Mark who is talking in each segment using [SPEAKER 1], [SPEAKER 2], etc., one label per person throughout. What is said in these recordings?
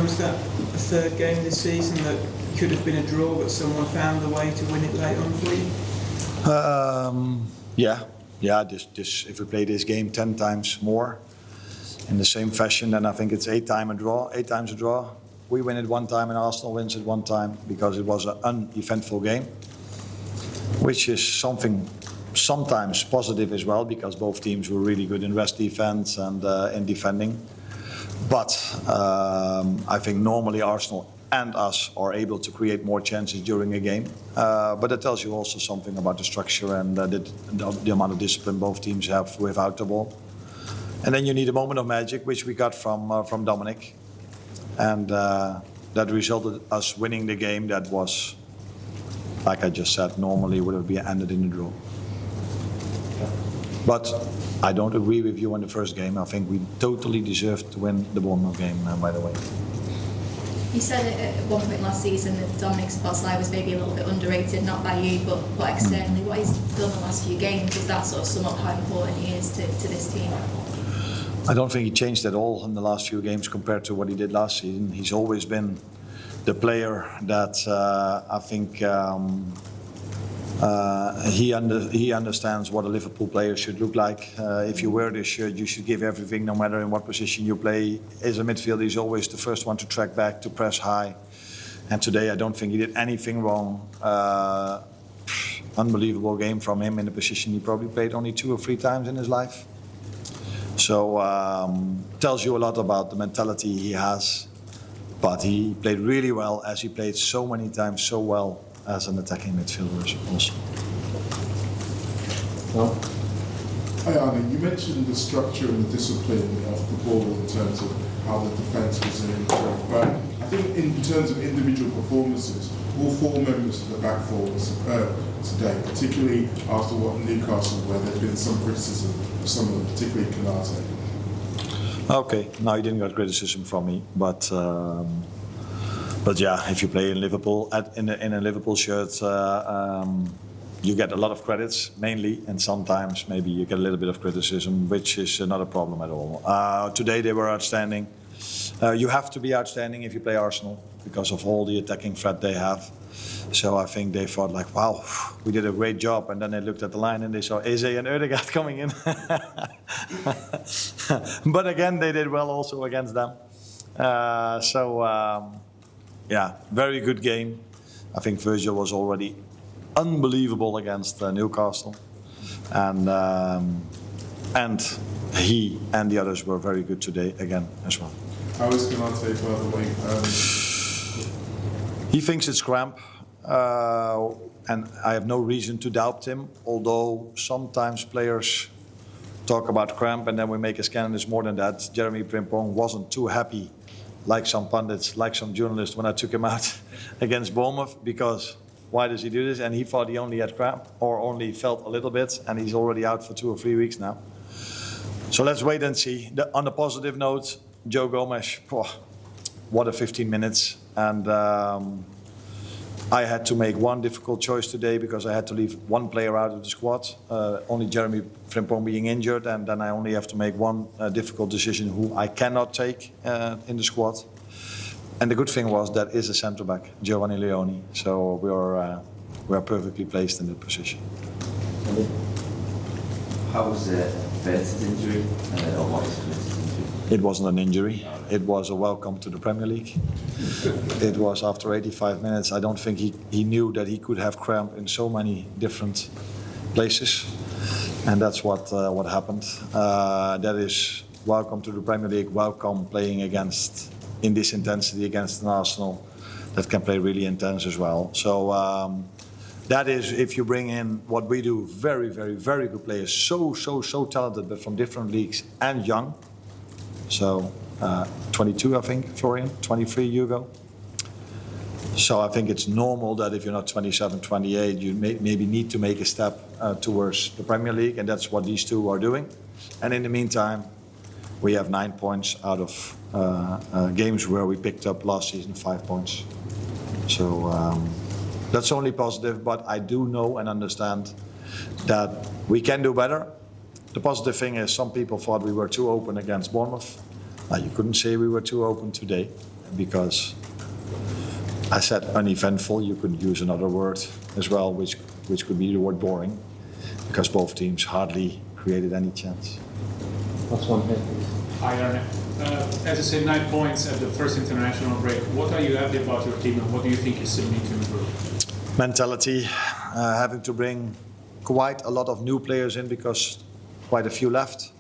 [SPEAKER 1] was that a third game this season that could have been a draw, but someone found the way to win it late on for you?
[SPEAKER 2] Yeah. This if we play this game 10 times more in the same fashion, then I think it's 8 times a draw. We win it 1 time and Arsenal wins it 1 time because it was an uneventful game, which is something sometimes positive as well because both teams were really good in rest defense and in defending. But I think normally Arsenal and us are able to create more chances during a game. But that tells you also something about the structure and the amount of discipline both teams have without the ball. And then you need a moment of magic, which we got from Dominik. And that resulted us winning the game that was, like I just said, normally would have been ended in a draw. But I don't agree with you on the first game. I think we totally deserved to win the Bournemouth game, by the way.
[SPEAKER 3] You said at one point last season that Dominik Szoboszlai was maybe a little bit underrated, not by you, but externally. What he's done the last few games, does that sort of sum up how important he is to this team?
[SPEAKER 2] I don't think he changed at all in the last few games compared to what he did last season. He's always been the player that I think he understands what a Liverpool player should look like. If you wear this shirt, you should give everything, no matter in what position you play. As a midfielder, he's always the first one to track back, to press high. And today, I don't think he did anything wrong. Unbelievable game from him in a position he probably played only 2 or 3 times in his life. So tells you a lot about the mentality he has. But he played really well, as he played so many times so well as an attacking midfielder also.
[SPEAKER 4] Well, hi Arne, you mentioned the structure and the discipline of the ball in terms of how the defence was in. But I think in terms of individual performances, all 4 members of the back four were superb today, particularly after what Newcastle, where there's been some criticism of some of them, particularly Konate.
[SPEAKER 2] Okay, no, you didn't get criticism from me, but yeah, if you play in Liverpool in a Liverpool shirt, you get a lot of credits mainly, and sometimes maybe you get a little bit of criticism, which is not a problem at all. Today they were outstanding. You have to be outstanding if you play Arsenal because of all the attacking threat they have. So I think they thought like, wow, we did a great job. And then they looked at the line and they saw Eze and Ødegaard coming in. But again, they did well also against them. Yeah, very good game. I think Virgil was already unbelievable against Newcastle. And he and the others were very good today again as well.
[SPEAKER 4] How is Konate, by the way?
[SPEAKER 2] He thinks it's cramp, and I have no reason to doubt him, although sometimes players talk about cramp and then we make a scan and it's more than that. Jeremy Frimpong wasn't too happy, like some pundits, like some journalists, when I took him out against Bournemouth, because why does he do this? And he thought he only had cramp or only felt a little bit, and he's already out for 2 or 3 weeks now. So let's wait and see. On a positive note, Joe Gomez, what a 15 minutes. And I had to make one difficult choice today because I had to leave one player out of the squad, only Jeremy Frimpong being injured, and then I only have to make one difficult decision who I cannot take in the squad. And the good thing was that is a centre-back, Giovanni Leoni, so we are perfectly placed in that position.
[SPEAKER 5] How was Wirtz's injury, or what is Wirtz's injury?
[SPEAKER 2] It wasn't an injury. It was a welcome to the Premier League. It was after 85 minutes. I don't think he knew that he could have cramp in so many different places. And that's what happened. That is welcome to the Premier League, welcome playing in this intensity against an Arsenal that can play really intense as well. So that is, if you bring in what we do, very, very, very good players, so talented, but from different leagues and young. So 22, I think, Florian, 23, Hugo. So I think it's normal that if you're not 27, 28, you maybe need to make a step towards the Premier League, and that's what these two are doing. And in the meantime, we have 9 points out of games where we picked up last season 5 points. So that's only positive, but I do know and understand that we can do better. The positive thing is some people thought we were too open against Bournemouth. You couldn't say we were too open today. because I said uneventful. You could use another word as well, which could be the word boring, because both teams hardly created any chance.
[SPEAKER 6] Last one here, please.
[SPEAKER 7] Hi, Arne. As I said, 9 points at the first international break. What are you happy about your team, and what do you think you still need to improve?
[SPEAKER 2] Mentality, having to bring quite a lot of new players in because quite a few left.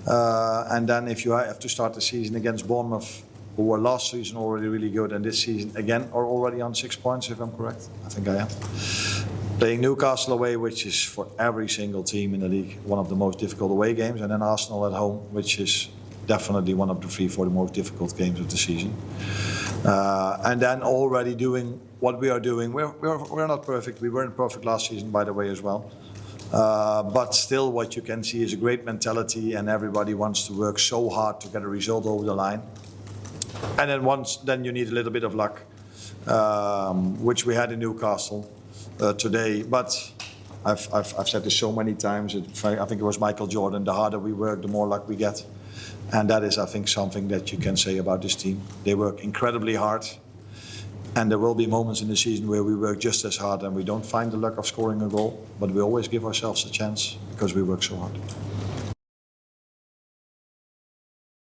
[SPEAKER 2] And then if you have to start the season against Bournemouth, who were last season already really good, and this season again are already on 6 points, if I'm correct. I think I am. Playing Newcastle away, which is for every single team in the league one of the most difficult away games, and then Arsenal at home, which is definitely one of the 3-4 most difficult games of the season. And then already doing what we are doing. We're not perfect. We weren't perfect last season, by the way, as well. But still, what you can see is a great mentality, and everybody wants to work so hard to get a result over the line. And then you need a little bit of luck, which we had in Newcastle today. But I've said this so many times. I think it was Michael Jordan. The harder we work, the more luck we get. And that is, I think, something that you can say about this team. They work incredibly hard. And there will be moments in the season where we work just as hard and we don't find the luck of scoring a goal. But we always give ourselves a chance because we work so hard.